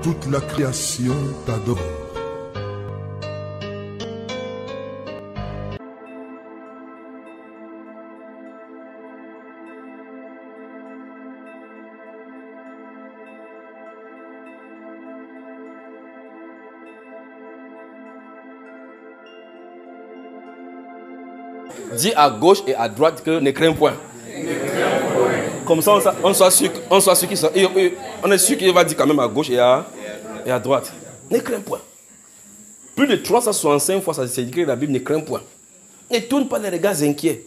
Toute la création t'adore. Dis à gauche et à droite que ne crains point. Comme ça, on soit sûr on est sûr qu'il va dire quand même à gauche et à droite. Ne crains point. Plus de 365 fois, ça c'est écrit dans la Bible, ne crains point. Ne tourne pas les regards inquiets.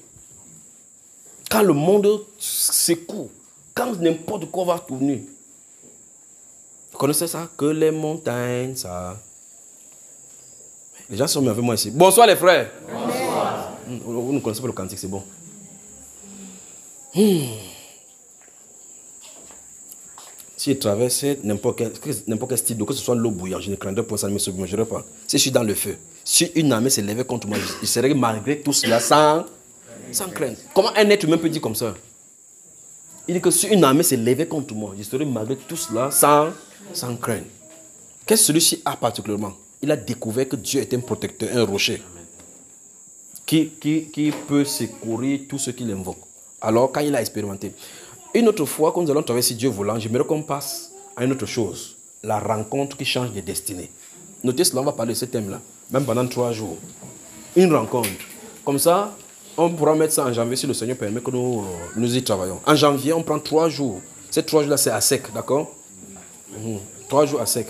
Quand le monde secoue, quand n'importe quoi va tourner. Vous connaissez ça? Que les montagnes, ça. Les gens sont avec moi ici. Bonsoir les frères. Bonsoir. Vous ne connaissez pas le cantique, c'est bon. Si je traversais n'importe quel style d'eau, que ce soit l'eau bouillante, je ne craindrais pas, ça ne me submergerait pas. Si je suis dans le feu, si une armée s'est levée contre moi, je serais malgré tout cela sans crainte. Comment un être humain peut dire comme ça? Il dit que si une armée s'est levée contre moi, je serais malgré tout cela sans crainte. Qu'est-ce que celui-ci a particulièrement? Il a découvert que Dieu est un protecteur, un rocher, qui peut secourir tout ce qu'il invoque. Alors, quand il a expérimenté. Une autre fois, quand nous allons traverser Dieu volant, j'aimerais qu'on passe à une autre chose. La rencontre qui change de destinée. Notez cela, on va parler de ce thème-là. Même pendant 3 jours. Une rencontre. Comme ça, on pourra mettre ça en janvier si le Seigneur permet que nous y travaillons. En janvier, on prend 3 jours. Ces 3 jours-là, c'est à sec, d'accord? 3 jours à sec.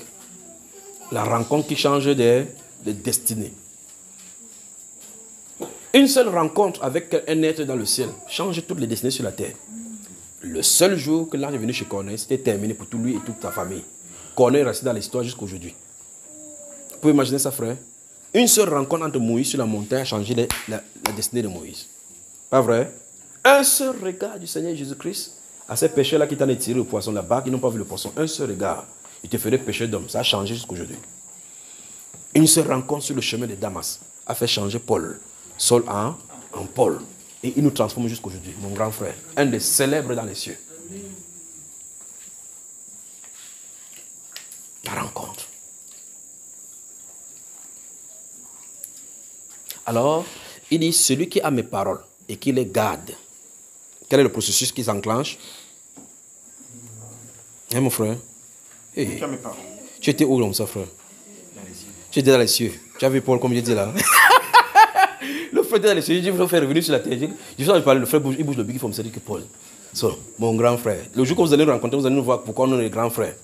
La rencontre qui change de destinée. Une seule rencontre avec un être dans le ciel change toutes les destinées sur la terre. Le seul jour que l'ange est venu chez Corneille, c'était terminé pour tout lui et toute sa famille. Corneille est resté dans l'histoire jusqu'à aujourd'hui. Vous pouvez imaginer ça, frère? Une seule rencontre entre Moïse sur la montagne a changé la destinée de Moïse. Pas vrai? Un seul regard du Seigneur Jésus-Christ à ces pêcheurs-là qui t'en ont tiré le poisson là-bas, qui n'ont pas vu le poisson. Un seul regard. Il te ferait pécher d'homme. Ça a changé jusqu'à aujourd'hui. Une seule rencontre sur le chemin de Damas a fait changer Paul. Saul en Paul. Et il nous transforme jusqu'aujourd'hui, mon grand frère. Un des célèbres dans les cieux. La rencontre. Alors, il dit, celui qui a mes paroles et qui les garde. Quel est le processus qui s'enclenche? Hein, mon frère? Hey. Tu as mes paroles. Tu étais où, comme ça, frère? Dans les cieux. Tu étais dans les cieux. Tu as vu Paul, comme je dis là? Le frère était dans les cieux. Je dis, il faut faire revenir sur la terre. Je suis en parler, le frère bouge, il bouge le big, il faut me dire que Paul. So, mon grand frère. Le jour que vous allez nous rencontrer, vous allez nous voir pourquoi on est les grands frères.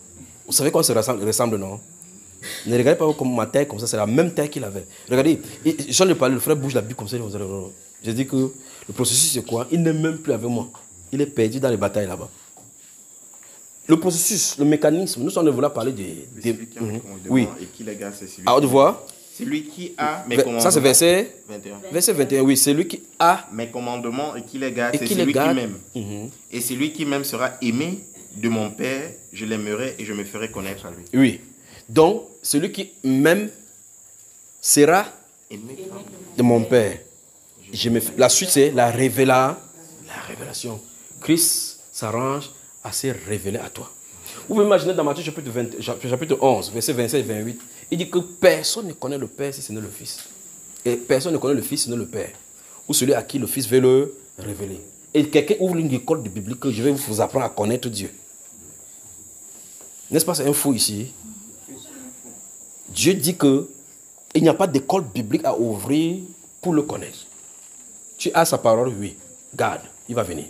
Vous savez qu'on se ressemble, non? Ne regardez pas comme ma taille comme ça, c'est la même taille qu'il avait. Regardez, je suis en parler, le frère bouge la bille comme ça. Je dis que le processus c'est quoi? Il n'est même plus avec moi. Il est perdu dans les batailles là-bas. Le processus, le mécanisme, nous sommes venus parler de... Celui qui a mes commandements oui. et qui les garde, c'est celui. À haute voix. Celui qui a mes commandements. Ça c'est verset 21. Verset 21, oui. Celui qui a mes commandements et qui les garde, et c'est qui celui les garde. qui m'aime. Et celui qui m'aime sera aimé de mon Père, je l'aimerai et je me ferai connaître à lui. Oui. Donc, celui qui m'aime sera Aimé de mon Père. La suite, c'est la révélation. Christ s'arrange à se révéler à toi. Vous pouvez imaginer dans Matthieu chapitre 11, verset 27 et 28, il dit que personne ne connaît le Père si ce n'est le Fils. Et personne ne connaît le Fils si ce n'est le Père. Ou celui à qui le Fils veut le révéler. Et quelqu'un ouvre une école de biblique que je vais vous apprendre à connaître Dieu. N'est-ce pas, c'est un fou ici? Dieu dit que il n'y a pas d'école biblique à ouvrir pour le connaître. Tu as sa parole, oui. Garde, il va venir.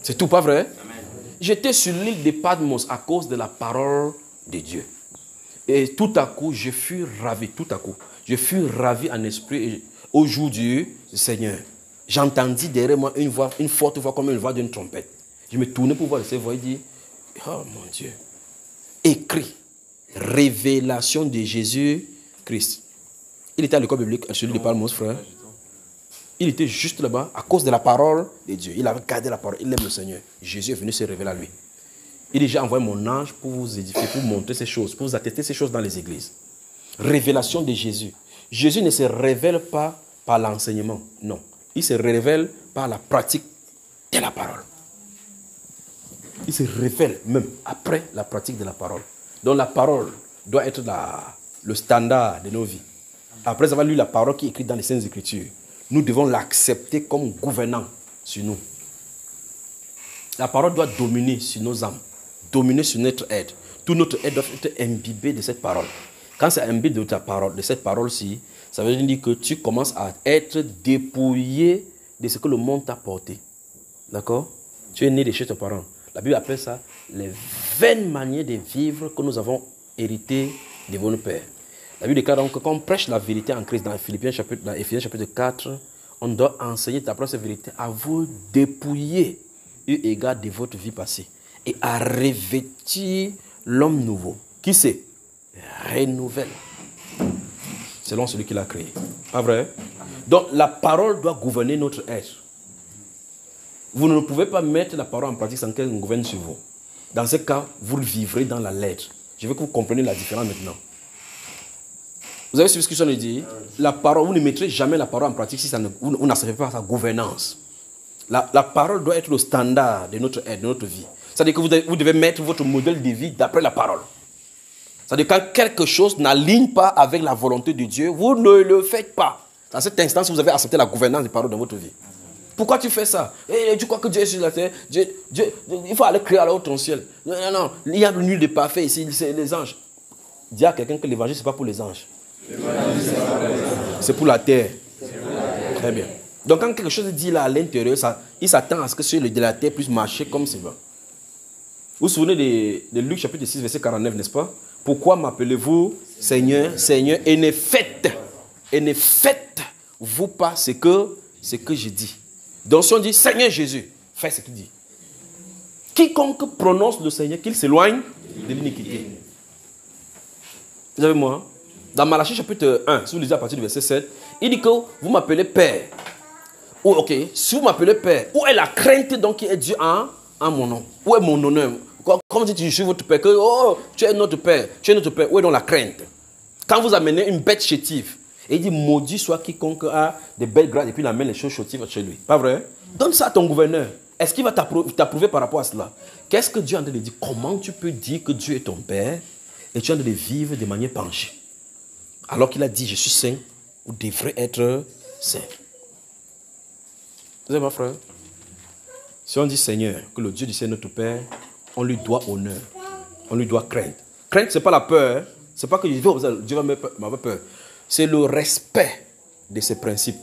C'est tout, pas vrai? Amen. J'étais sur l'île de Patmos à cause de la parole de Dieu. Et tout à coup, je fus ravi, tout à coup. Je fus ravi en esprit au jour du Seigneur. J'entendis derrière moi une forte voix comme une voix d'une trompette. Je me tournais pour voir cette voix et dis, oh mon Dieu. Écrit, révélation de Jésus-Christ. Il était à l'école biblique, à celui de Patmos, frère. Il était juste là-bas à cause de la parole de Dieu. Il avait gardé la parole. Il aime le Seigneur. Jésus est venu se révéler à lui. Il dit, j'ai envoyé mon ange pour vous édifier, pour vous montrer ces choses, pour vous attester ces choses dans les églises. Révélation de Jésus. Jésus ne se révèle pas par l'enseignement. Non. Il se révèle par la pratique de la parole. Il se révèle même après la pratique de la parole. Donc la parole doit être le standard de nos vies. Après avoir lu la parole qui est écrite dans les Saintes Écritures, nous devons l'accepter comme gouvernant sur nous. La parole doit dominer sur nos âmes, dominer sur notre être. Tout notre être doit être imbibé de cette parole. Quand c'est imbibé de ta parole, de cette parole-ci, ça veut dire que tu commences à être dépouillé de ce que le monde t'a porté. D'accord? Tu es né de chez tes parents. La Bible appelle ça les vaines manières de vivre que nous avons héritées de nos pères. La Bible déclare donc que quand on prêche la vérité en Christ dans Ephésiens chapitre 4, on doit enseigner ta propre vérité à vous dépouiller eu égard de votre vie passée et à revêtir l'homme nouveau. Qui c'est? Renouvelle. Selon celui qui l'a créé. Pas vrai? Donc la parole doit gouverner notre être. Vous ne pouvez pas mettre la parole en pratique sans qu'elle gouverne sur vous. Dans ce cas, vous vivrez dans la lettre. Je veux que vous compreniez la différence maintenant. Vous avez suivi ce que je viens de dire? La parole, vous ne mettrez jamais la parole en pratique si vous n'acceptez pas sa gouvernance. La parole doit être le standard de notre être, de notre vie. C'est-à-dire que vous devez mettre votre modèle de vie d'après la parole. C'est-à-dire que quand quelque chose n'aligne pas avec la volonté de Dieu, vous ne le faites pas. Dans cet instant, vous avez accepté la gouvernance des paroles dans votre vie. Pourquoi tu fais ça? Tu crois que Dieu est sur la terre? Il faut aller crier à la haute ton ciel. Non, il y a nul de parfait ici, c'est les anges. Dis à quelqu'un que l'évangile, ce n'est pas pour les anges. C'est pour la terre. Très bien. Donc quand quelque chose est dit là à l'intérieur, il s'attend à ce que celui de la terre puisse marcher comme c'est va. Vous vous souvenez de Luc chapitre 6, verset 49, n'est-ce pas? Pourquoi m'appelez-vous Seigneur, Seigneur, et ne faites-vous pas ce que je dis? Donc si on dit Seigneur Jésus, fais ce qu'il dit. Quiconque prononce le Seigneur, qu'il s'éloigne de l'iniquité. Vous avez moi? Dans Malachie chapitre 1, si vous lisez à partir du verset 7, il dit que vous m'appelez Père. Ou ok, si vous m'appelez Père, où est la crainte donc qui est due en mon nom? Où est mon honneur? Comme si je suis votre Père, que tu es notre Père, où est donc la crainte? Quand vous amenez une bête chétive, et il dit maudit soit quiconque a des belles grâces et puis il amène les choses chétives chez lui. Pas vrai? Donne ça à ton gouverneur. Est-ce qu'il va t'approuver par rapport à cela? Qu'est-ce que Dieu est en train de dire? Comment tu peux dire que Dieu est ton Père et tu es en train de vivre de manière penchée? Alors qu'il a dit je suis saint, vous devrez être saint. Vous savez, ma frère? Si on dit Seigneur, que le Dieu du Seigneur notre Père, on lui doit honneur, on lui doit crainte. Crainte, ce n'est pas la peur, ce n'est pas que Dieu va m'avoir peur. C'est le respect de ses principes.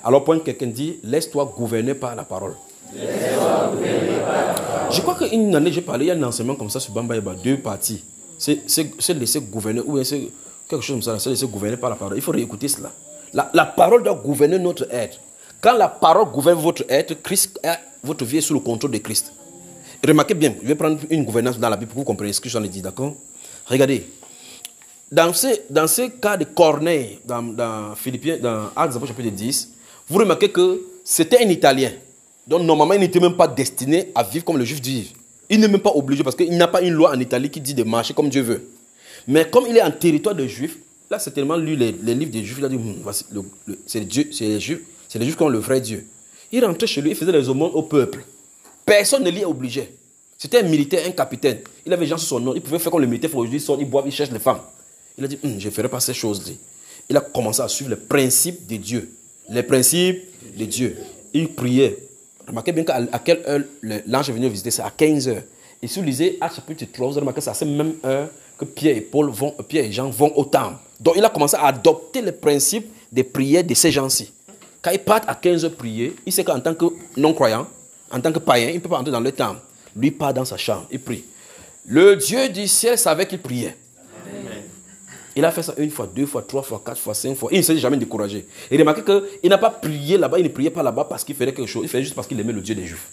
Alors, quand quelqu'un dit, laisse-toi gouverner par la parole. Je crois qu'une année, j'ai parlé, il y a un enseignement comme ça sur Bambaïba, 2 parties. C'est laisser gouverner, ou c'est quelque chose comme ça, c'est laisser gouverner par la parole. Il faut réécouter cela. La parole doit gouverner notre être. Quand la parole gouverne votre être, votre vie est sous le contrôle de Christ. Remarquez bien, je vais prendre une gouvernance dans la Bible pour que vous compreniez ce que j'en ai dit, d'accord? Regardez. Dans ce cas de Corneille, dans Philippiens, dans Actes chapitre 10, vous remarquez que c'était un Italien. Donc normalement, il n'était même pas destiné à vivre comme le juif dit. Il n'est même pas obligé parce qu'il n'y a pas une loi en Italie qui dit de marcher comme Dieu veut. Mais comme il est en territoire de juifs, là c'est tellement lu les livres des juifs, il a dit, c'est les juifs qui ont le vrai Dieu. Il rentrait chez lui, il faisait les aumônes au peuple. Personne ne l'y obligeait. C'était un militaire, un capitaine. Il avait des gens sur son nom. Il pouvait faire comme le militaire fait aujourd'hui, il boit, il cherche les femmes. Il a dit, je ne ferai pas ces choses-là. Il a commencé à suivre les principes de Dieu. Les principes de Dieu. Il priait. Remarquez bien qu'à quelle heure l'ange est venu visiter, c'est à 15 heures. Et si vous lisez Actes chapitre 3, vous allez remarquer que c'est à cette même heure que Pierre et Jean vont au temple. Donc il a commencé à adopter les principes des prières de ces gens-ci. Quand ils partent à 15 heures prier, il sait qu'en tant que non-croyant, en tant que païen, il ne peut pas entrer dans le temple. Lui part dans sa chambre, il prie. Le Dieu du ciel savait qu'il priait. Amen. Il a fait ça 1 fois, 2 fois, 3 fois, 4 fois, 5 fois. Il ne s'est jamais découragé. Et remarquez qu'il n'a pas prié là-bas, il ne priait pas là-bas parce qu'il faisait quelque chose. Il faisait juste parce qu'il aimait le Dieu des Juifs.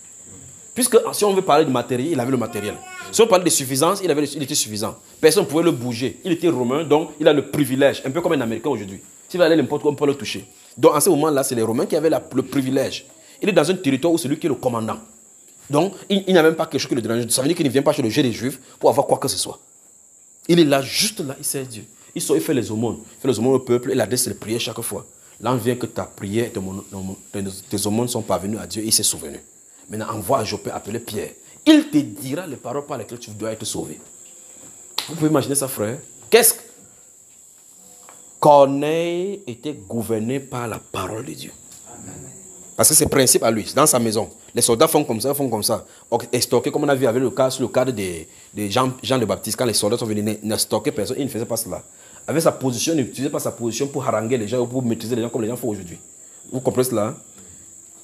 Puisque si on veut parler de matériel, il avait le matériel. Si on parlait de suffisance, il était suffisant. Personne ne pouvait le bouger. Il était romain, donc il a le privilège, un peu comme un Américain aujourd'hui. S'il va aller n'importe où, on peut le toucher. Donc en ce moment-là, c'est les Romains qui avaient le privilège. Il est dans un territoire où c'est lui qui est le commandant. Donc, il n'y a même pas quelque chose qui le dérange. Ça veut dire qu'il ne vient pas chez le Dieu des Juifs pour avoir quoi que ce soit. Il est là, juste là, il sert Dieu. Il fait les aumônes. Il fait les aumônes au peuple, il adresse les prières chaque fois. Là, on vient que ta prière, tes aumônes sont parvenues à Dieu et il s'est souvenu. Maintenant, envoie à Joppé appeler Pierre. Il te dira les paroles par lesquelles tu dois être sauvé. Vous pouvez imaginer ça, frère. Qu'est-ce que... Corneille était gouverné par la parole de Dieu. Parce que c'est principe à lui, dans sa maison. Les soldats font comme ça, Et stocker, comme on a vu avec le cas, sur le cadre de Jean le Baptiste, quand les soldats sont venus, ne stocker personne, il ne faisait pas cela. Avec sa position, il n'utilisait pas sa position pour haranguer les gens ou pour maîtriser les gens comme les gens font aujourd'hui. Vous comprenez cela?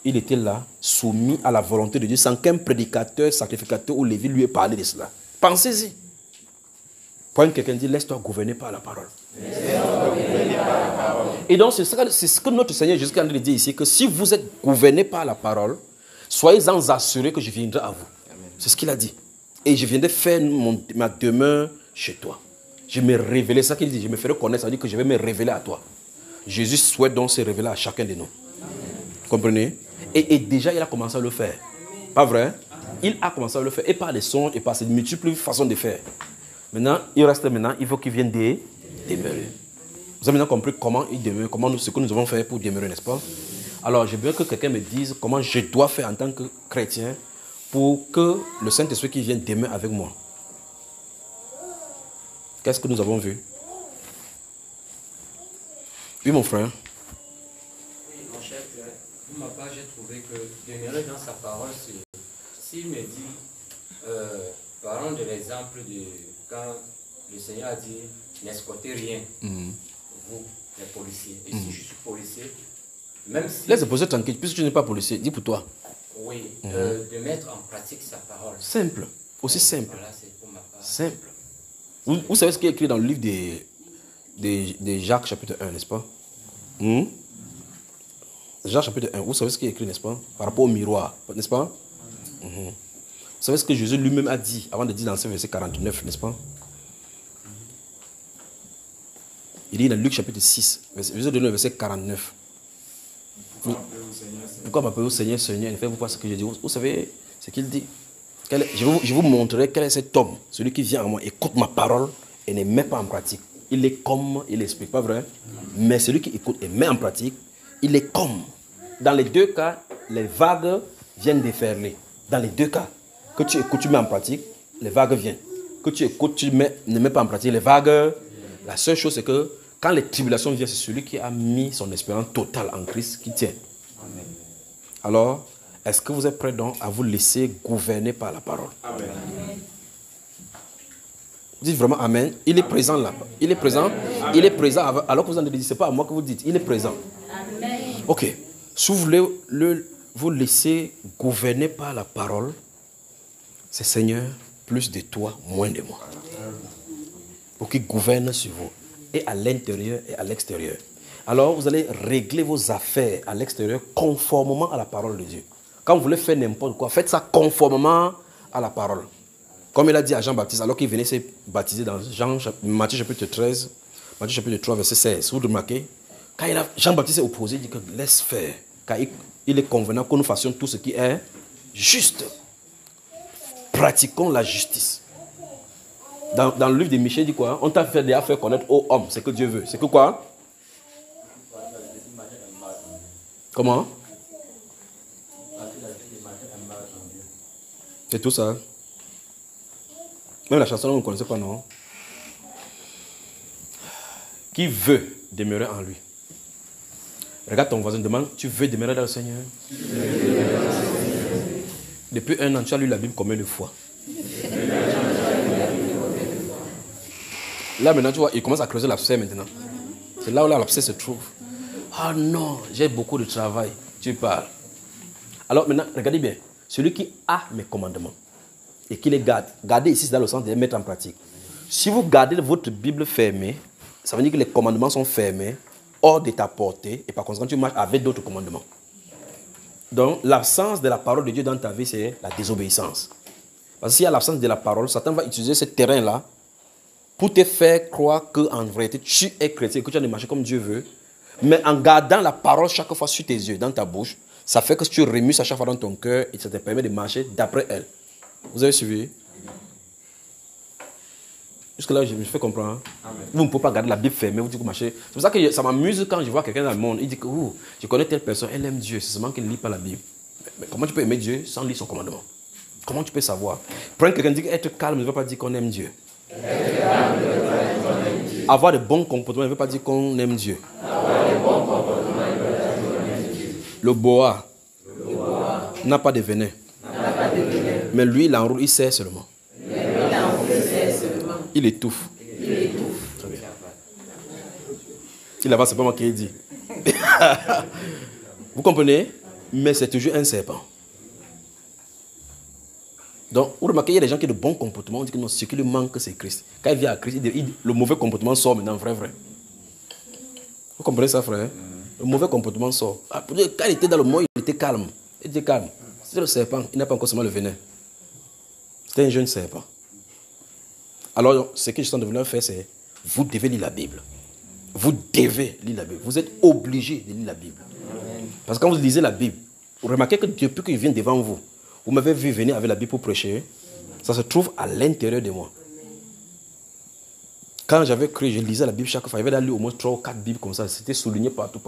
Il était là, soumis à la volonté de Dieu, sans qu'un prédicateur, sacrificateur ou lévite lui ait parlé de cela. Pensez-y. Quand quelqu'un dit, laisse-toi gouverner par la parole. Et donc, c'est ce que notre Seigneur Jésus-Christ dit ici, que si vous êtes gouverné par la parole, soyez-en assurés que je viendrai à vous. C'est ce qu'il a dit. Et je viendrai faire ma demeure chez toi. Je me révéler, c'est ça qu'il dit, je me ferai connaître, ça veut dire que je vais me révéler à toi. Jésus souhaite donc se révéler à chacun de nous. Comprenez? Et déjà, il a commencé à le faire. Pas vrai? Il a commencé à le faire. Et par les songes, et par ses multiples façons de faire. Maintenant, il faut qu'il vienne demeurer. Vous avez maintenant compris comment il demeure, ce que nous avons fait pour demeurer, n'est-ce pas? Alors, je veux que quelqu'un me dise comment je dois faire en tant que chrétien pour que le Saint-Esprit qui vient demeurer avec moi. Qu'est-ce que nous avons vu? Oui, mon frère. Oui, mon cher frère, pour ma part, j'ai trouvé que demeurer dans sa parole, s'il me dit, parlons de l'exemple de quand le Seigneur a dit, n'escortez rien, vous, les policiers. Et si je suis policier, même si... Laisse le policier tranquille, puisque tu n'es pas policier, dis pour toi. Oui, de mettre en pratique sa parole. Simple, aussi simple. Voilà, c'est pour ma part. Simple. Vous savez ce qui est écrit dans le livre de Jacques chapitre 1, n'est-ce pas? Jacques chapitre 1, vous savez ce qui est écrit, n'est-ce pas? Par rapport au miroir, n'est-ce pas? Vous savez ce que Jésus lui-même a dit avant de dire dans ce verset 49, n'est-ce pas? Il dit dans Luc chapitre 6, verset 49. Pourquoi m'appelez au Seigneur, Seigneur, ne faites-vous pas ce que je dis? Vous savez ce qu'il dit? Je vous montrerai quel est cet homme, celui qui vient à moi, écoute ma parole et ne met pas en pratique. Il est comme, il explique, pas vrai? Mais celui qui écoute et met en pratique, il est comme. Dans les deux cas, les vagues viennent déferler. Dans les deux cas, que tu écoutes, tu mets en pratique, les vagues viennent. Que tu écoutes, tu ne mets pas en pratique, les vagues. La seule chose, c'est que quand les tribulations viennent, c'est celui qui a mis son espérance totale en Christ qui tient. Amen. Alors, est-ce que vous êtes prêts donc à vous laisser gouverner par la parole? Amen. Dites vraiment Amen. Il est présent là. Il est présent. Amen. Il est présent. Alors que vous en dites, ce n'est pas à moi que vous dites. Il est présent. Amen. Ok. Si vous voulez vous laisser gouverner par la parole, c'est Seigneur, plus de toi, moins de moi. Pour qu'il gouverne sur vous. Et à l'intérieur et à l'extérieur. Alors vous allez régler vos affaires à l'extérieur conformément à la parole de Dieu. Quand vous voulez faire n'importe quoi, faites ça conformément à la parole. Comme il a dit à Jean-Baptiste, alors qu'il venait se baptiser dans Matthieu chapitre 13, Matthieu chapitre 3, verset 16. Vous remarquez? Quand Jean-Baptiste est opposé, il dit que laisse faire. Car il est convenant que nous fassions tout ce qui est juste. Pratiquons la justice. Dans le livre de Michée, il dit quoi? On t'a fait déjà faire connaître aux hommes ce que Dieu veut. C'est que quoi? Comment? C'est tout ça. Même la chanson, vous ne connaissez pas, non? Qui veut demeurer en lui? Regarde ton voisin, demande, tu veux demeurer dans le Seigneur? Depuis 1 an, tu as lu la Bible combien de fois? Là maintenant, tu vois, il commence à creuser l'abcès maintenant. C'est là où l'abcès se trouve. Ah non, j'ai beaucoup de travail. Tu parles. Alors maintenant, regardez bien. Celui qui a mes commandements et qui les garde. Gardez ici, c'est dans le sens de les mettre en pratique. Si vous gardez votre Bible fermée, ça veut dire que les commandements sont fermés, hors de ta portée, et par conséquent, tu marches avec d'autres commandements. Donc, l'absence de la parole de Dieu dans ta vie, c'est la désobéissance. Parce que s'il y a l'absence de la parole, Satan va utiliser ce terrain-là pour te faire croire qu'en vérité, tu es chrétien, que tu as de marcher comme Dieu veut. Mais en gardant la parole chaque fois sur tes yeux, dans ta bouche, ça fait que tu remues à chaque fois dans ton cœur et ça te permet de marcher d'après elle. Vous avez suivi? Jusque-là, je me fais comprendre. Hein? Vous ne pouvez pas garder la Bible fermée, vous dites que vous marchez. C'est pour ça que ça m'amuse quand je vois quelqu'un dans le monde, il dit que je connais telle personne, elle aime Dieu, c'est seulement qu'elle ne lit pas la Bible. Mais comment tu peux aimer Dieu sans lire son commandement? Comment tu peux savoir? Prendre quelqu'un qui dit qu'être calme ne veut pas dire qu'on aime Dieu. Avoir de bons comportements ne veut pas dire qu'on aime Dieu. Le boa n'a pas de venin. Mais lui, il enroule, il sert seulement. Il étouffe. Très bien. Il avance, c'est pas moi qui ai dit. Vous comprenez? Mais c'est toujours un serpent. Donc, vous remarquez, il y a des gens qui ont de bons comportements, on dit que non, ce qui lui manque, c'est Christ. Quand il vient à Christ, le mauvais comportement sort maintenant, vrai. Vous comprenez ça, frère? Le mauvais comportement sort. Quand il était dans le monde, il était calme. Il était calme. C'était le serpent, il n'a pas encore seulement le venin. C'était un jeune serpent. Alors, ce que je suis en train de vouloir faire, c'est, vous devez lire la Bible. Vous devez lire la Bible. Vous êtes obligé de lire la Bible. Parce que quand vous lisez la Bible, vous remarquez que depuis que je viens devant vous, vous m'avez vu venir avec la Bible pour prêcher, ça se trouve à l'intérieur de moi. Quand j'avais cru, je lisais la Bible chaque fois, il y avait lu au moins 3 ou 4 Bibles comme ça, c'était souligné partout.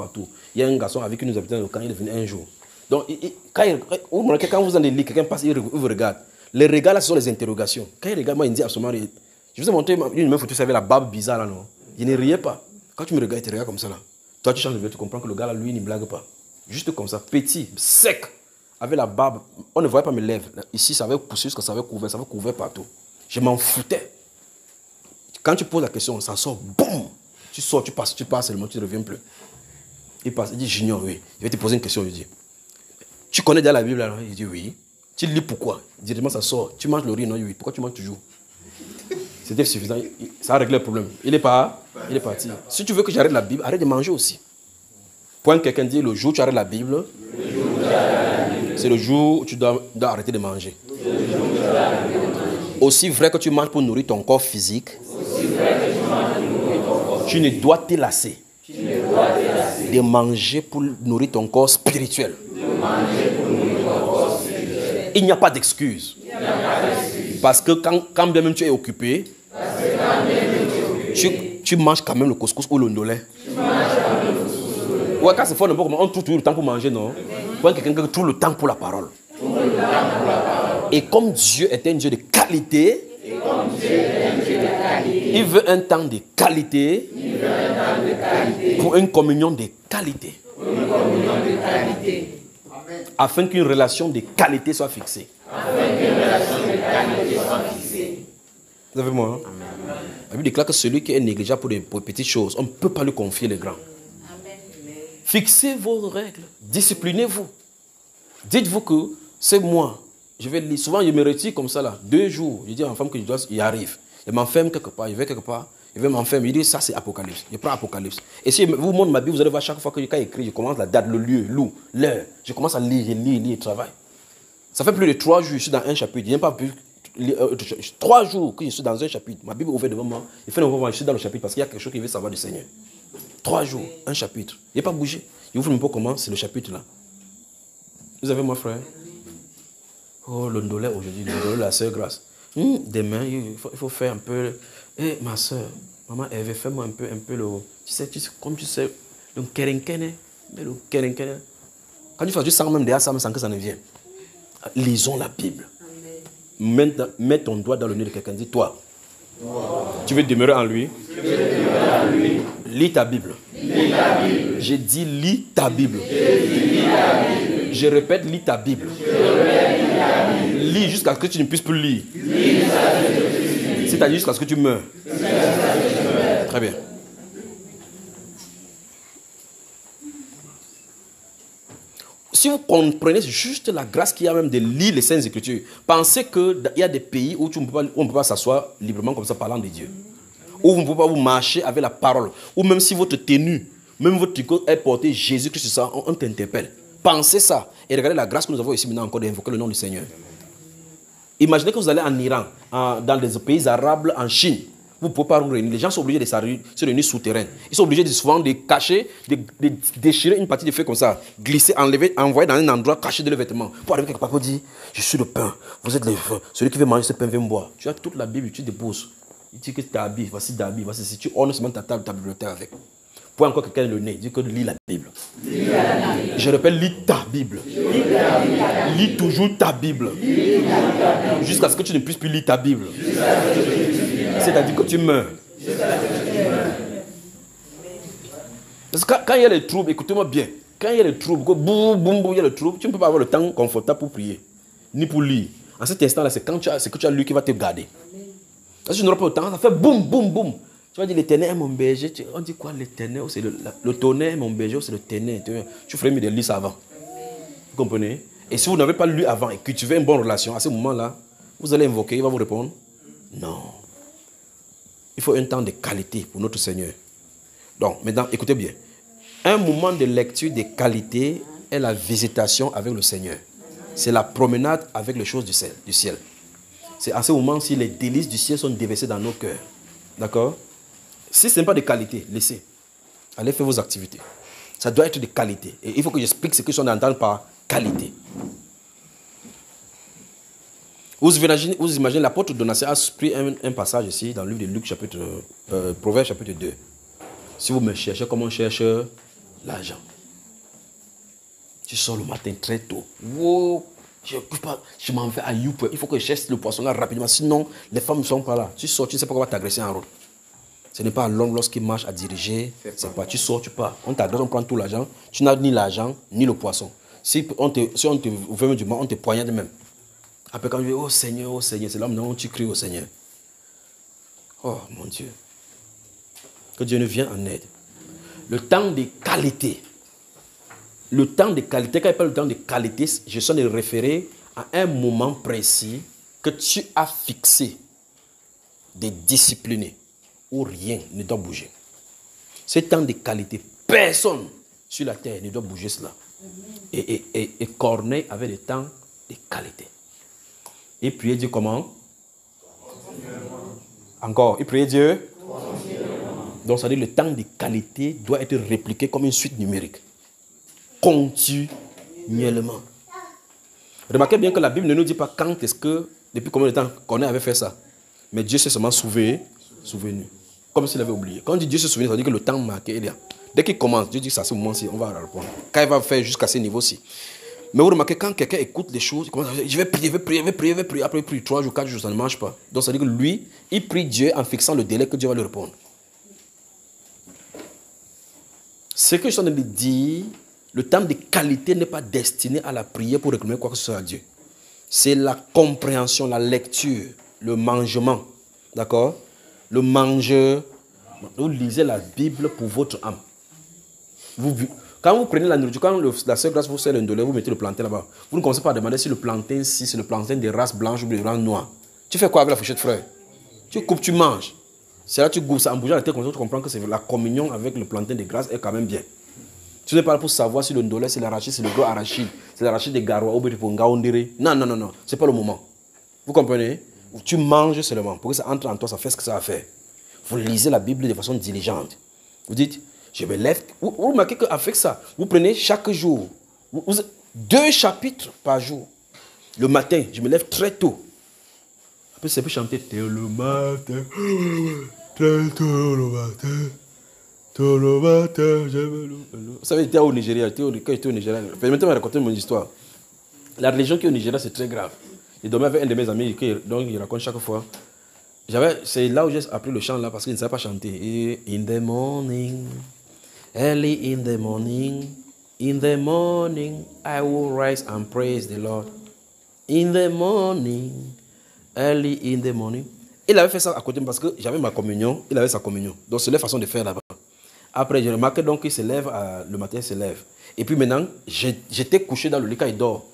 Il y a un garçon avec qui nous habitons dans le camp, il est venu un jour. Donc, quand vous allez lire, quelqu'un passe, il vous regarde. Les regards là, ce sont les interrogations. Quand il regarde, moi, il me dit absolument rien. Je vous ai montré une meuf photo, tu savais la barbe bizarre là, non? Je ne riais pas. Quand tu me regardes, tu te regardes comme ça là. Toi, tu changes de vue, tu comprends que le gars là, lui, il ne blague pas. Juste comme ça, petit, sec, avec la barbe. On ne voyait pas mes lèvres. Ici, ça avait poussé jusqu'à ça avait couvert partout. Je m'en foutais. Quand tu poses la question, ça sort, boum. Tu sors, tu passes seulement, tu ne reviens plus. Il passe, il dit, j'ignore, oui. Je vais te poser une question, je dis. Tu connais déjà la Bible là? Il dit, oui. Tu lis pourquoi? Directement, ça sort. Tu manges le riz, non? Oui. Pourquoi tu manges toujours? C'était suffisant. Ça a réglé le problème. Il est parti. Si tu veux que j'arrête la Bible, arrête de manger aussi. Point quelqu'un dit, le jour où tu arrêtes la Bible, c'est le jour où tu dois arrêter de manger. Aussi vrai que tu manges pour nourrir ton corps physique, tu ne dois te lasser de manger pour nourrir ton corps spirituel. Il n'y a pas d'excuse. Parce que quand bien même tu es occupé, tu manges quand même le couscous ou le ndolé. Ouais, quand c'est fort, on trouve toujours le temps pour manger, non? Pour quelqu'un qui trouve le temps pour la parole. Et comme Dieu est un Dieu de qualité, il veut un temps de qualité pour une communion de qualité. Afin qu'une relation de qualité soit fixée. Vous avez moi, hein? La Bible déclare que celui qui est négligeable pour les petites choses, on ne peut pas lui confier les grands. Fixez vos règles, disciplinez-vous. Dites-vous que c'est moi. Je vais lire. Souvent, je me retire comme ça là. 2 jours. Je dis à ma femme que je dois y arrive. Je m'enferme quelque part. Je vais quelque part. Je vais m'enfermer. Je dis ça c'est Apocalypse. Je prends Apocalypse. Et si je vous montre ma Bible, vous allez voir chaque fois que quand j'écris, je commence la date, le lieu, l'heure. Je commence à lire, je lis, je travaille. Ça fait plus de 3 jours que je suis dans un chapitre. Je n'ai pas pu. 3 jours que je suis dans un chapitre. Ma Bible est ouverte devant moi. Il fait un moment, je suis dans le chapitre parce qu'il y a quelque chose qu'il veut savoir du Seigneur. 3 jours, un chapitre. Il n'est pas bougé. Je vous montre un peu comment c'est le chapitre là. Vous avez mon frère? Oh, le ndolé aujourd'hui, le ndolé, la sœur Grâce. Demain, il faut faire un peu. Eh, ma sœur, maman Eve, fais-moi un peu le. Tu sais, comme tu sais, le kerenkene. Le kerenkene. Quand tu fais, tu sens même derrière ça, sans que ça ne vienne. Lisons la Bible. Mets ton doigt dans le nez de quelqu'un. Dis, toi, tu veux demeurer en lui? Lis ta Bible. J'ai dit, lis ta Bible. Je répète, lis ta Bible. Lis jusqu'à ce que tu ne puisses plus lire. C'est-à-dire jusqu'à ce que tu meurs. Très bien. Si vous comprenez juste la grâce qu'il y a même de lire les Saintes Écritures, pensez qu'il y a des pays où on ne peut pas s'asseoir librement comme ça parlant de Dieu. Où vous ne pouvez pas vous marcher avec la parole. Ou même si votre tenue, même votre tricot est porté Jésus-Christ, ça, on t'interpelle. Pensez ça. Et regardez la grâce que nous avons ici maintenant encore d'invoquer le nom du Seigneur. Imaginez que vous allez en Iran, dans des pays arabes, en Chine. Vous ne pouvez pas vous réunir. Les gens sont obligés de se réunir souterrains. Ils sont obligés souvent de cacher, de déchirer une partie de feuilles comme ça, glisser, enlever, envoyer dans un endroit caché de leurs vêtements. Pour arriver quelque part, pour dire, je suis le pain, vous êtes les feux. Celui qui veut manger ce pain vient me boire. Tu as toute la Bible, tu déposes. Il dit que tu t'habilles, voici d'habiller, voici si tu honores seulement ta table, ta bibliothèque avec. Pour encore quelqu'un le nez, il dit que lis la Bible. Je répète, lis ta Bible. Lis toujours ta Bible. Jusqu'à ce que tu ne puisses plus lire ta Bible. C'est-à-dire que tu meurs. Parce que quand il y a les troubles, écoutez-moi bien, quand il y a les troubles, il y a les troubles, tu ne peux pas avoir le temps confortable pour prier, ni pour lire. En cet instant-là, c'est que tu as lu qui va te garder. Si tu n'auras pas le temps, ça fait boum, boum, boum. Tu vas dire l'éternel est mon berger. On dit quoi l'éternel? C'est le tonnerre est mon berger, c'est le ténèbre. Tu ferais mieux de lire ça avant. Vous comprenez? Et si vous n'avez pas lu avant et que tu veux une bonne relation, à ce moment-là, vous allez invoquer, il va vous répondre non. Il faut un temps de qualité pour notre Seigneur. Donc, maintenant, écoutez bien. Un moment de lecture de qualité est la visitation avec le Seigneur. C'est la promenade avec les choses du ciel. C'est à ce moment-ci les délices du ciel sont déversées dans nos cœurs. D'accord? Si ce n'est pas de qualité, laissez. Allez faire vos activités. Ça doit être de qualité. Et il faut que j'explique ce que je suis en train d'entendre par qualité. Vous imaginez l'apôtre Donatien a pris un passage ici dans le livre de Luc, Proverbe chapitre 2. Si vous me cherchez comme on cherche l'argent. Tu sors le matin très tôt. Wow, je m'en vais à Youp. Il faut que je cherche le poisson là rapidement. Sinon, les femmes ne sont pas là. Tu sors, tu ne sais pas comment t'agresser en route. Ce n'est pas l'homme lorsqu'il marche à diriger. C'est pas. Tu sors, tu pars. On t'agresse, on prend tout l'argent. Tu n'as ni l'argent, ni le poisson. Si on te veut du mal, on te poignarde même. Après, quand je dis, oh Seigneur, c'est là où tu cries au Seigneur. Oh mon Dieu. Que Dieu nous vienne en aide. Le temps de qualité. Le temps de qualité, quand il parle de temps de qualité, je suis de référer à un moment précis que tu as fixé, de discipliner, où rien ne doit bouger. Ce temps de qualité, personne sur la terre ne doit bouger cela. Et Corneille avait le temps de qualité. Et prier Dieu comment? Encore, il priait Dieu. Donc ça veut dire le temps de qualité doit être répliqué comme une suite numérique. Continuellement. Remarquez bien que la Bible ne nous dit pas quand est-ce que, depuis combien de temps Corneille avait fait ça. Mais Dieu s'est seulement souvenu. Comme s'il avait oublié. Quand on dit Dieu se souvient, ça veut dire que le temps marqué est là. Dès qu'il commence, Dieu dit que c'est à ce moment-ci, on va répondre. Quand il va faire jusqu'à ce niveau-ci. Mais vous remarquez, quand quelqu'un écoute les choses, il commence à dire, je vais prier. Après il prie 3 jours, 4 jours, ça ne marche pas. Donc ça veut dire que lui, il prie Dieu en fixant le délai que Dieu va lui répondre. Ce que je suis en train de dire, le temps de qualité n'est pas destiné à la prière pour réclamer quoi que ce soit à Dieu. C'est la compréhension, la lecture, le mangement. D'accord? Le mangeur. Vous lisez la Bible pour votre âme. Quand vous prenez la nourriture, quand la sœur Grâce vous sert l'indolé, vous mettez le plantain là-bas. Vous ne commencez pas à demander si le plantain, si c'est le plantain des races blanches ou des races noires. Tu fais quoi avec la fourchette, frère? Tu coupes, tu manges. C'est là que tu goûtes, ça en bougeant la tête comme ça, tu comprends que c'est la communion avec le plantain de grâce est quand même bien. Tu n'es pas là pour savoir si le ndolé, c'est l'arachide, c'est le gros arachide, c'est l'arachide des garois ou bien pour ngaondéré. Non, ce n'est pas le moment. Vous comprenez? Tu manges seulement. Pour que ça entre en toi, ça fait ce que ça va faire. Vous lisez la Bible de façon diligente. Vous dites, je me lève. Vous remarquez qu'avec ça, vous prenez chaque jour 2 chapitres par jour. Le matin, je me lève très tôt. Après, c'est pour chanter le matin. Très tôt le matin. Tôt le matin, je me lève. Vous savez, j'étais au Nigeria. Quand j'étais au Nigeria, maintenant, je vais raconter mon histoire. La religion qui est au Nigeria, c'est très grave. Je dormais avec un de mes amis, donc il raconte chaque fois. C'est là où j'ai appris le chant là parce qu'il ne savait pas chanter. Et in the morning, early in the morning, I will rise and praise the Lord. In the morning, early in the morning. Il avait fait ça à côté parce que j'avais ma communion, il avait sa communion. Donc c'est la façon de faire là-bas. Après, j'ai remarqué donc qu'il se lève, le matin il se lève. Et puis maintenant, j'étais couché dans le lit quand il dort.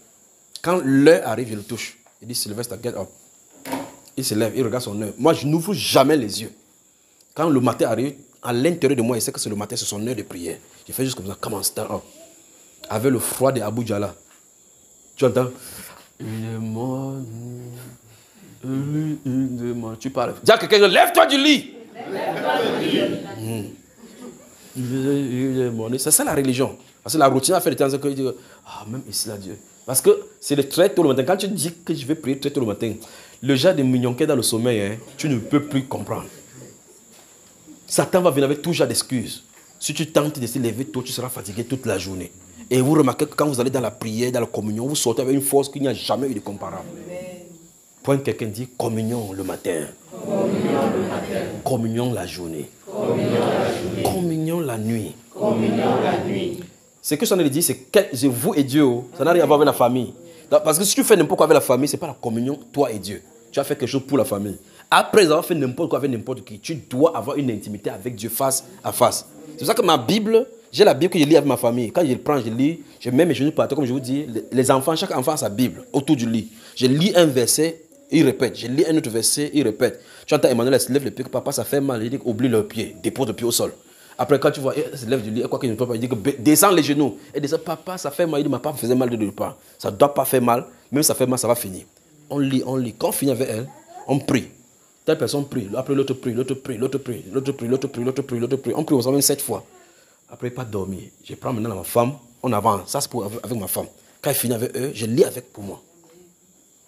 Quand l'heure arrive, je le touche. Il dit Sylvestre, get up. Il se lève, il regarde son heure. Moi, je n'ouvre jamais les yeux. Quand le matin arrive, à l'intérieur de moi, il sait que c'est le matin, c'est son heure de prière. Je fais juste comme ça, comment stand up. Avec le froid de Abu Djala. Tu entends? Tu parles. Dis à quelqu'un, lève-toi du lit. C'est ça la religion. Parce que la routine a fait le temps que je dis, même ici, là, Dieu. Parce que c'est le très tôt le matin. Quand tu dis que je vais prier très tôt le matin, le genre de mignonquet dans le sommeil, tu ne peux plus comprendre. Satan va venir avec tout genre d'excuses. Si tu tentes de se lever tôt, tu seras fatigué toute la journée. Et vous remarquez que quand vous allez dans la prière, dans la communion, vous sortez avec une force qu'il n'y a jamais eu de comparable. Point quelqu'un dit communion le matin. Communion. Communion la journée. Communion la nuit. Ce que ça dit, c'est que vous et Dieu. Ça n'a rien à voir avec la famille. Parce que si tu fais n'importe quoi avec la famille, ce n'est pas la communion, toi et Dieu. Tu as fait quelque chose pour la famille. Après avoir fait n'importe quoi avec n'importe qui, tu dois avoir une intimité avec Dieu face à face. C'est pour ça que ma Bible, j'ai la Bible que je lis avec ma famille. Quand je le prends, je lis, je mets mes genoux par terre, comme je vous dis, les enfants, chaque enfant a sa Bible autour du lit. Je lis un verset, il répète. Je lis un autre verset, il répète. Tu entends Emmanuel se lève le pied, que papa, ça fait mal. Il dit oublie le pied, dépose le pied au sol. Après, quand tu vois, il se lève du lit, quoi qu'il ne peut pas, il dit que descends les genoux. Et descend, papa, ça fait mal. Il dit, ma papa faisait mal de deux pas. Ça ne doit pas faire mal. Même si ça fait mal, ça va finir. On lit. Quand on finit avec elle, on prie. Telle personne prie, après l'autre prie, l'autre prie, l'autre prie, l'autre prie, l'autre prie, l'autre prie, l'autre prie. On prie ensemble 7 fois. Après, pas dormir. Je prends maintenant ma femme, on avance. Ça, c'est pour avec ma femme. Quand elle finit avec eux, je lis avec pour moi.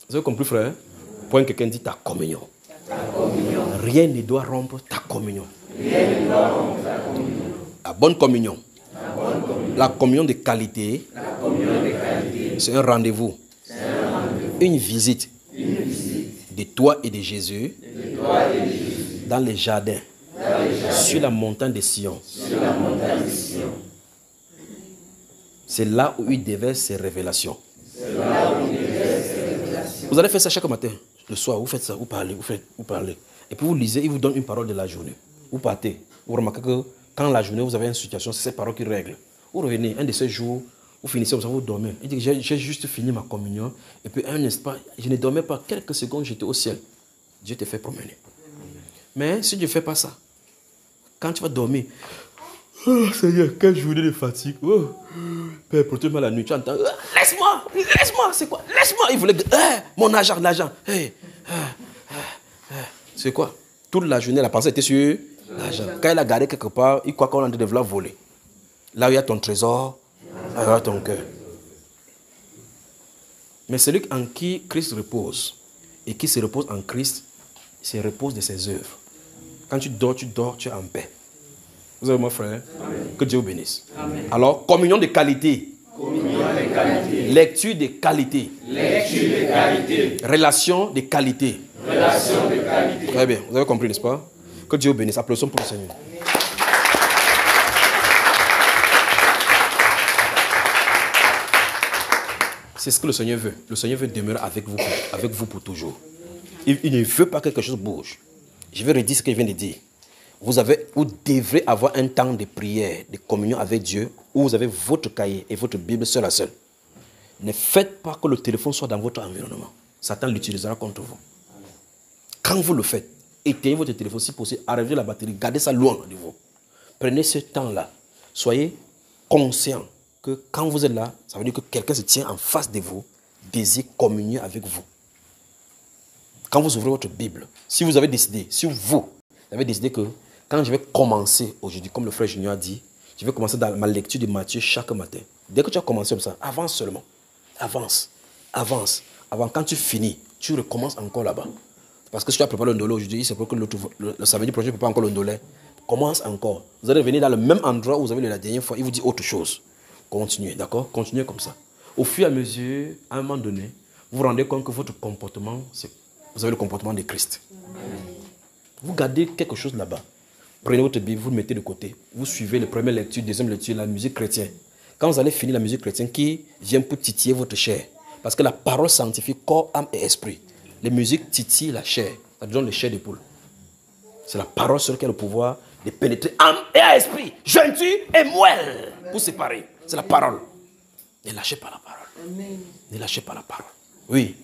Vous avez compris, frère? Point quelqu'un dit ta communion. Rien ne doit rompre ta communion. La bonne communion. La communion de qualité. C'est un rendez-vous. Une visite. De toi et de Jésus. Dans les jardins. Sur la montagne de Sion. C'est là où il déverse ses révélations. Vous allez faire ça chaque matin. Le soir, vous faites ça, vous parlez, vous parlez. Et puis vous lisez, il vous donne une parole de la journée. Vous partez. Vous remarquez que quand la journée, vous avez une situation, c'est cette parole qui règle. Vous revenez, un de ces jours, vous finissez comme ça, vous dormez. Il dit que j'ai juste fini ma communion. Et puis un instant, je ne dormais pas. Quelques secondes, j'étais au ciel. Dieu te fait promener. Mais si tu ne fais pas ça, quand tu vas dormir, oh Seigneur, quelle journée de fatigue. Oh, Père, protège-moi la nuit. Tu entends, laisse-moi, c'est quoi? Laisse-moi. Il voulait, mon argent, l'argent. C'est quoi? Toute la journée, la pensée était sur l'argent. Quand il a gardé quelque part, il croit qu'on est en train de vouloir voler. Là où il y a ton trésor, là où il y a ton cœur. Mais celui en qui Christ repose, et qui se repose en Christ, se repose de ses œuvres. Quand tu dors, tu es en paix. Vous avez mon frère? Amen. Que Dieu vous bénisse. Amen. Alors, communion de qualité. Lecture de qualité. Relation de qualité. Très bien, vous avez compris, n'est-ce pas? Que Dieu vous bénisse. Applaudissons pour le Seigneur. C'est ce que le Seigneur veut. Le Seigneur veut demeurer avec vous pour toujours. Il ne veut pas que quelque chose bouge. Je vais redire ce que je viens de dire. Vous devrez avoir un temps de prière, de communion avec Dieu, où vous avez votre cahier et votre Bible seul à seul. Ne faites pas que le téléphone soit dans votre environnement. Satan l'utilisera contre vous. Quand vous le faites, éteignez votre téléphone, si possible, arrêtez la batterie, gardez ça loin de vous. Prenez ce temps-là. Soyez conscient que quand vous êtes là, ça veut dire que quelqu'un se tient en face de vous, désire communier avec vous. Quand vous ouvrez votre Bible, si vous avez décidé que quand je vais commencer aujourd'hui, comme le frère Junior a dit, je vais commencer dans ma lecture de Matthieu chaque matin. Dès que tu as commencé comme ça, avance seulement. Avance. Avant, quand tu finis, tu recommences encore là-bas. Parce que si tu as préparé le ndolé aujourd'hui, c'est pour que le samedi prochain, tu ne peux pas encore le ndolé. Commence encore. Vous allez venir dans le même endroit où vous avez la dernière fois, il vous dit autre chose. Continuez, d'accord? Continuez comme ça. Au fur et à mesure, à un moment donné, vous vous rendez compte que votre comportement, vous avez le comportement de Christ. Vous gardez quelque chose là-bas. Prenez votre Bible, vous le mettez de côté. Vous suivez la première lecture, deuxième lecture, la musique chrétienne. Quand vous allez finir la musique chrétienne qui vient pour titiller votre chair, parce que la parole sanctifie corps, âme et esprit. Les musiques titillent la chair. Ça donne le chair de poule. C'est la parole sur laquelle le pouvoir de pénétrer âme et esprit, jointure et moelle, pour séparer. C'est la parole. Ne lâchez pas la parole. Amen. Ne lâchez pas la parole. Oui.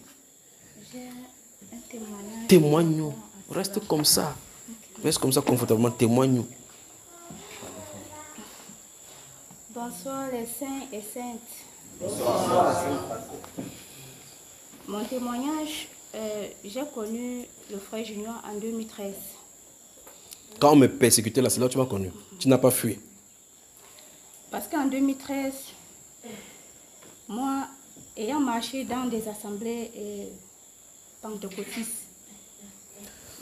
J'ai un témoignage. Témoigne-nous. Reste comme ça. Reste comme ça confortablement. Témoigne-nous. Bonsoir les saints et saintes. Bonsoir. Mon témoignage, j'ai connu le frère Junior en 2013. Quand on me persécutait là, c'est là que tu m'as connu. Tu n'as pas fui. Parce qu'en 2013, moi, ayant marché dans des assemblées pentecôtistes,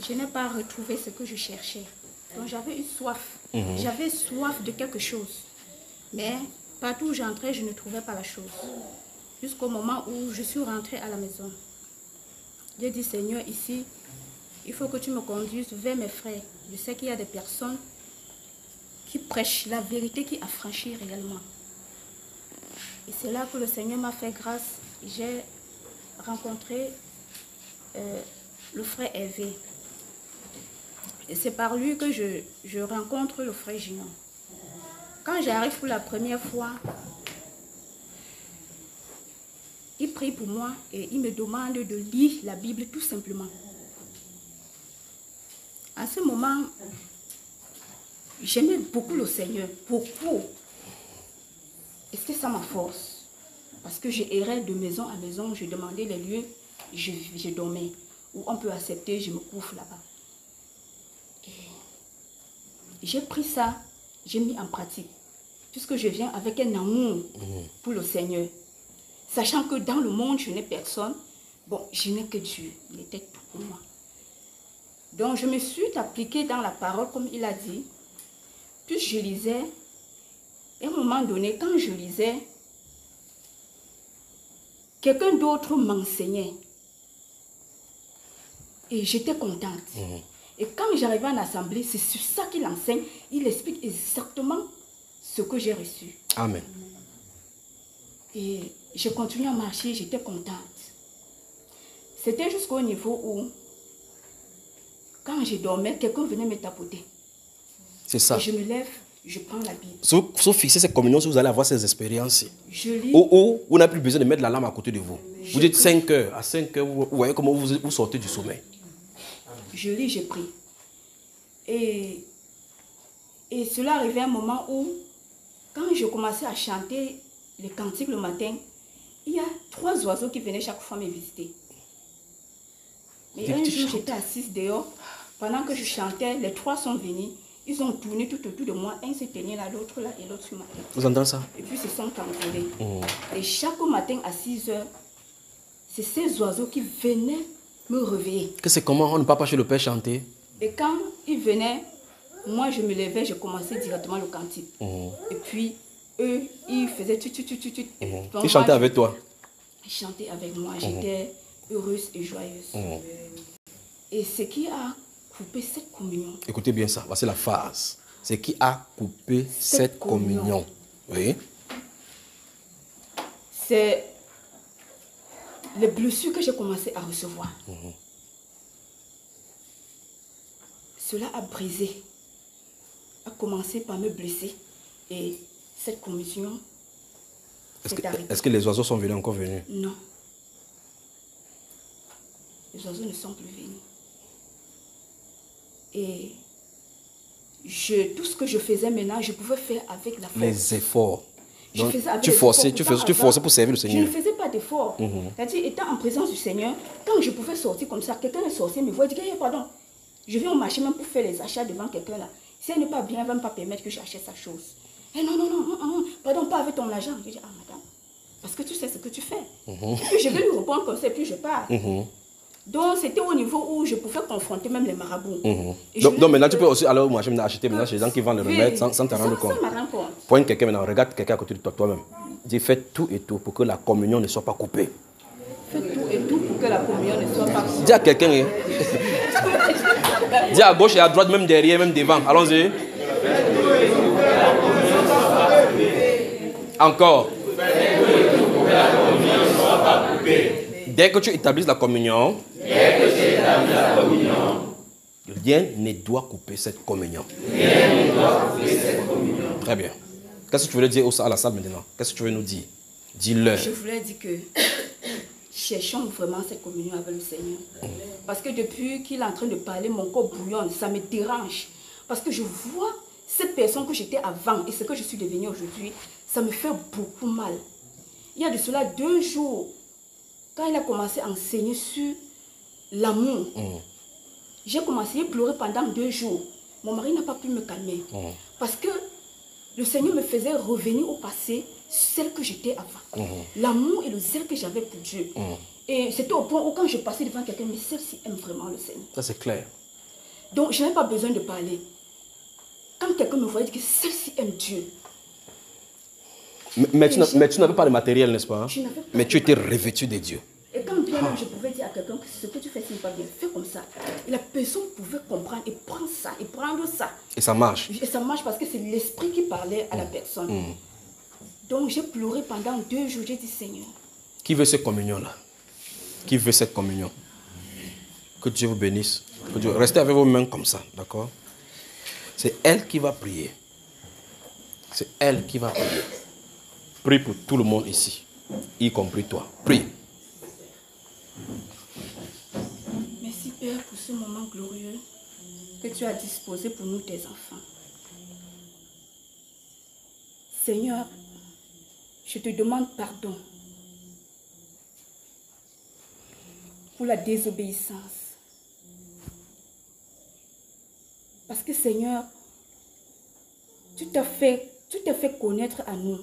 je n'ai pas retrouvé ce que je cherchais. Donc j'avais eu soif. J'avais soif de quelque chose. Mais partout où j'entrais, je ne trouvais pas la chose. Jusqu'au moment où je suis rentrée à la maison. J'ai dit, Seigneur, ici, il faut que tu me conduises vers mes frères. Je sais qu'il y a des personnes qui prêchent la vérité, qui affranchit réellement. Et c'est là que le Seigneur m'a fait grâce. J'ai rencontré le frère Hervé. Et c'est par lui que je rencontre le frère Ginon. Quand j'arrive pour la première fois, il prie pour moi et il me demande de lire la Bible tout simplement. À ce moment, j'aimais beaucoup le Seigneur, beaucoup. Et c'était ça ma force. Parce que j'errais de maison à maison, je demandais les lieux, je dormais. Où on peut accepter, je me couvre là-bas. Et j'ai pris ça, j'ai mis en pratique. Puisque je viens avec un amour pour le Seigneur. Sachant que dans le monde, je n'ai personne. Bon, je n'ai que Dieu. Il était tout pour moi. Donc, je me suis appliquée dans la parole, comme il a dit. Puis je lisais. Et à un moment donné, quand je lisais, quelqu'un d'autre m'enseignait. Et j'étais contente. Et quand j'arrivais en assemblée, c'est sur ça qu'il enseigne. Il explique exactement ce que j'ai reçu. Amen. Et je continuais à marcher, j'étais contente. C'était jusqu'au niveau où, quand je dormais, quelqu'un venait me tapoter. C'est ça. Et je me lève, je prends la Bible. Sauf fixer cette communion, si vous allez avoir ces expériences. Je lis. Vous n'avez plus besoin de mettre la lampe à côté de vous. Vous dites 5 heures. À 5 heures, vous voyez comment vous sortez du sommeil. Je lis, je prie. Et cela arrivait à un moment où, quand je commençais à chanter les cantiques le matin, il y a 3 oiseaux qui venaient chaque fois me visiter. Mais un jour, j'étais assise dehors. Pendant que je chantais, les 3 sont venus. Ils ont tourné tout autour de moi. Un se tenait là, l'autre là et l'autre sur ma tête. Vous entendez ça? Et puis, ils se sont envolés. Et chaque matin à 6 heures, c'est ces oiseaux qui venaient me réveiller. Que c'est comment on ne peut pas chez le Père chanter? Et quand ils venaient, moi je me levais, je commençais directement le cantique. Et puis, eux, ils faisaient tout. Ils chantaient avec toi? Ils chantaient avec moi. J'étais heureuse et joyeuse. Et ce qui a coupé cette communion. Écoutez bien ça, voici la phase. C'est qui a coupé cette communion. Oui. C'est les blessures que j'ai commencé à recevoir. Cela a brisé, a commencé par me blesser. Et cette communion s'est arrêtée. Est-ce que les oiseaux sont venus, encore venus? Non. Les oiseaux ne sont plus venus. Et tout ce que je faisais maintenant, je pouvais faire avec la force. Les efforts. Donc, tu forçais forçais pour servir le Seigneur. Je ne faisais pas d'efforts. C'est-à-dire, étant en présence du Seigneur, quand je pouvais sortir comme ça, quelqu'un est sorti, me voit, dit, pardon, je viens au marché même pour faire les achats devant quelqu'un là. Si elle n'est pas bien, elle ne va pas permettre que j'achète sa chose. Non, pardon, pas avec ton argent. Je dis, madame, parce que tu sais ce que tu fais. Et puis je vais lui répondre comme ça, et puis je pars. Donc, c'était au niveau où je pouvais confronter même les marabouts. Donc maintenant, tu peux aussi aller au marché acheter maintenant chez les gens qui vendent le remède sans te rendre compte. Ça me rend compte. Pointe quelqu'un maintenant, regarde quelqu'un à côté de toi, toi-même. Dis, fais tout et tout pour que la communion ne soit pas coupée. Fais tout et tout pour que la communion ne soit pas coupée. Dis à quelqu'un, dis à gauche et à droite, même derrière, même devant. Allons-y. Encore. Dès que tu établisses la communion, rien ne doit couper cette communion. Très bien. Qu'est-ce que tu voulais dire à la salle maintenant? Qu'est-ce que tu veux nous dire? Dis-le. Je voulais dire que cherchons vraiment cette communion avec le Seigneur. Parce que depuis qu'il est en train de parler, mon corps bouillonne, ça me dérange. Parce que je vois cette personne que j'étais avant et ce que je suis devenue aujourd'hui, ça me fait beaucoup mal. Il y a de cela 2 jours, quand il a commencé à enseigner sur l'amour, j'ai commencé à pleurer pendant 2 jours. Mon mari n'a pas pu me calmer. Parce que le Seigneur me faisait revenir au passé, celle que j'étais avant. L'amour et le zèle que j'avais pour Dieu. Et c'était au point où quand je passais devant quelqu'un, mais celle-ci aime vraiment le Seigneur. Ça c'est clair. Donc je n'avais pas besoin de parler. Quand quelqu'un me voyait dire que celle-ci aime Dieu. Mais tu n'avais pas de matériel, n'est-ce pas? Je n'avais pas Mais de tu étais revêtu de Dieu. Et quand bien moi-même, je pouvais dire à quelqu'un que ce que tu fais, ce n'est pas bien. Fais comme ça. Et la personne pouvait comprendre et prendre ça, et prendre ça. Et ça marche. Et ça marche parce que c'est l'esprit qui parlait à la personne. Donc j'ai pleuré pendant 2 jours. J'ai dit, Seigneur. Qui veut cette communion-là? Qui veut cette communion? Que Dieu vous bénisse. Que Dieu... Restez avec vos mains comme ça, d'accord? C'est elle qui va prier. C'est elle qui va prier. Prie pour tout le monde ici, y compris toi. Prie. Merci Père pour ce moment glorieux que tu as disposé pour nous, tes enfants. Seigneur, je te demande pardon pour la désobéissance. Parce que Seigneur, tu t'es fait connaître à nous,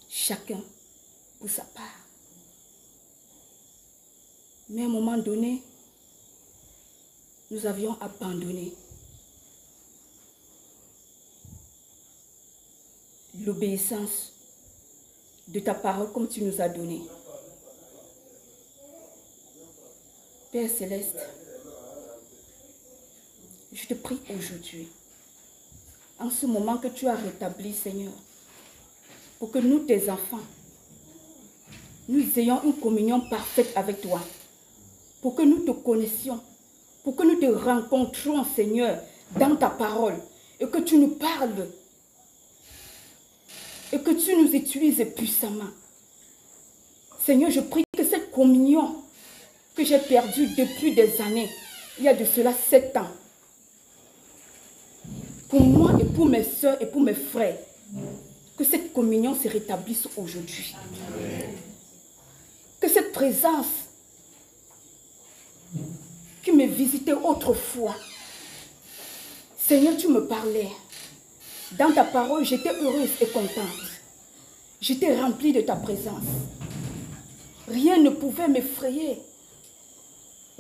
chacun pour sa part. Mais à un moment donné, nous avions abandonné l'obéissance de ta parole comme tu nous as donné. Père Céleste, je te prie aujourd'hui, en ce moment que tu as rétabli, Seigneur, pour que nous, tes enfants, nous ayons une communion parfaite avec toi, pour que nous te connaissions, pour que nous te rencontrions, Seigneur, dans ta parole, et que tu nous parles, et que tu nous utilises puissamment. Seigneur, je prie que cette communion que j'ai perdue depuis des années, il y a de cela 7 ans, pour moi et pour mes soeurs et pour mes frères, que cette communion se rétablisse aujourd'hui. Que cette présence qui me visitait autrefois, Seigneur, tu me parlais. Dans ta parole, j'étais heureuse et contente. J'étais remplie de ta présence. Rien ne pouvait m'effrayer.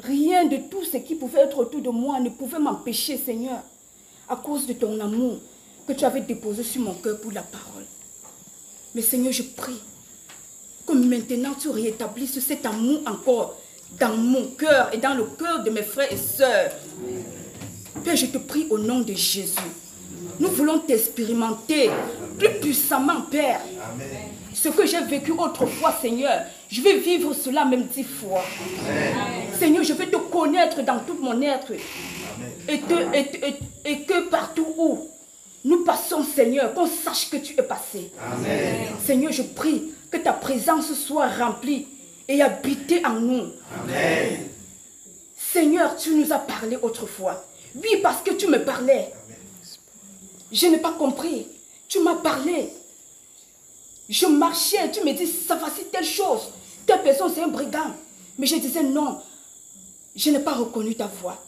Rien de tout ce qui pouvait être autour de moi ne pouvait m'empêcher, Seigneur, à cause de ton amour que tu avais déposé sur mon cœur pour la parole. Mais Seigneur, je prie que maintenant tu rétablisses cet amour encore dans mon cœur et dans le cœur de mes frères et sœurs. Père, je te prie au nom de Jésus. Nous voulons t'expérimenter plus puissamment, Père. Ce que j'ai vécu autrefois, Seigneur, je vais vivre cela même 10 fois. Seigneur, je vais te connaître dans tout mon être. Et que partout où nous passons, Seigneur, qu'on sache que tu es passé. Amen. Seigneur, je prie que ta présence soit remplie et habitée en nous. Amen. Seigneur, tu nous as parlé autrefois. Oui, parce que tu me parlais. Je n'ai pas compris. Tu m'as parlé. Je marchais, tu me dis, ça voici telle chose. Telle personne, c'est un brigand. Mais je disais non. Je n'ai pas reconnu ta voix.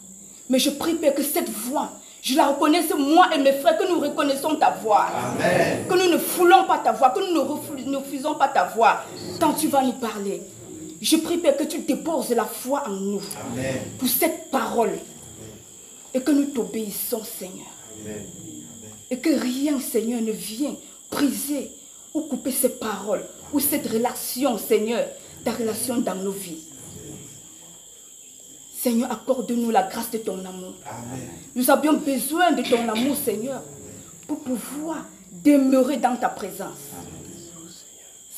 Mais je prie, Père, que cette voix, je la reconnaisse, moi et mes frères, que nous reconnaissons ta voix. Amen. Que nous ne foulons pas ta voix, que nous ne refusons pas ta voix. Quand tu vas nous parler, je prie, Père, que tu déposes la foi en nous. Amen. Pour cette parole. Et que nous t'obéissons, Seigneur. Amen. Et que rien, Seigneur, ne vienne briser ou couper ces paroles ou cette relation, Seigneur, ta relation dans nos vies. Seigneur, accorde-nous la grâce de ton amour. Amen. Nous avions besoin de ton amour, Seigneur, pour pouvoir demeurer dans ta présence.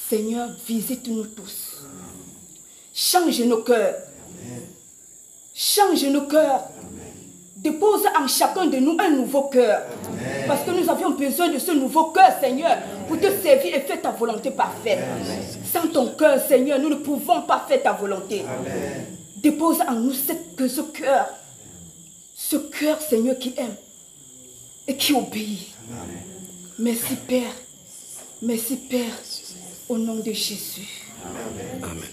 Seigneur, visite-nous tous. Change nos cœurs. Change nos cœurs. Dépose en chacun de nous un nouveau cœur. Amen. Parce que nous avions besoin de ce nouveau cœur, Seigneur, pour te servir et faire ta volonté parfaite. Amen. Sans ton cœur, Seigneur, nous ne pouvons pas faire ta volonté. Amen. Dépose en nous ce cœur, Seigneur, qui aime et qui obéit. Amen. Merci, Père. Merci, Père. Au nom de Jésus. Amen.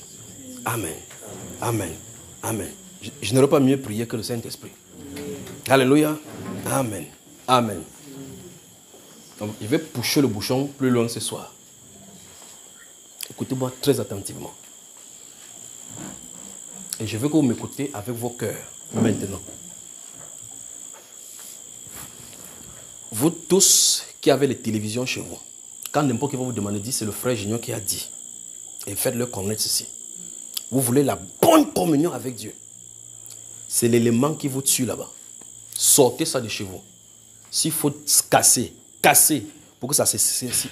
Amen. Amen. Amen. Je n'aurais pas mieux prié que le Saint-Esprit. Alléluia. Amen. Amen. Donc, je vais pousser le bouchon plus loin ce soir. Écoutez-moi très attentivement. Et je veux que vous m'écoutez avec vos cœurs maintenant. Vous tous qui avez les télévisions chez vous, quand n'importe qui va vous demander, dites, c'est le frère Junior qui a dit. Et faites-le connaître ceci. Vous voulez la bonne communion avec Dieu. C'est l'élément qui vous tue là-bas. Sortez ça de chez vous. S'il faut casser pour que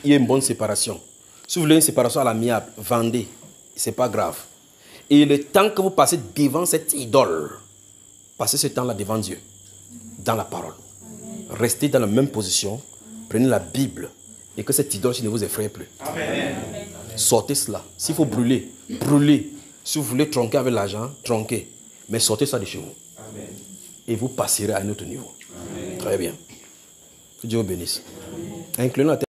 il y ait une bonne séparation. Si vous voulez une séparation à l'amiable, vendez. Ce n'est pas grave. Et le temps que vous passez devant cette idole, passez ce temps-là devant Dieu, dans la parole. Restez dans la même position, prenez la Bible et que cette idole ne vous effraie plus. Amen. Sortez cela. S'il faut brûler, brûlez. Si vous voulez tronquer avec l'argent, tronquez. Mais sortez ça de chez vous. Amen. Et vous passerez à un autre niveau. Amen. Très bien. Que Dieu vous bénisse. Inclinons la tête.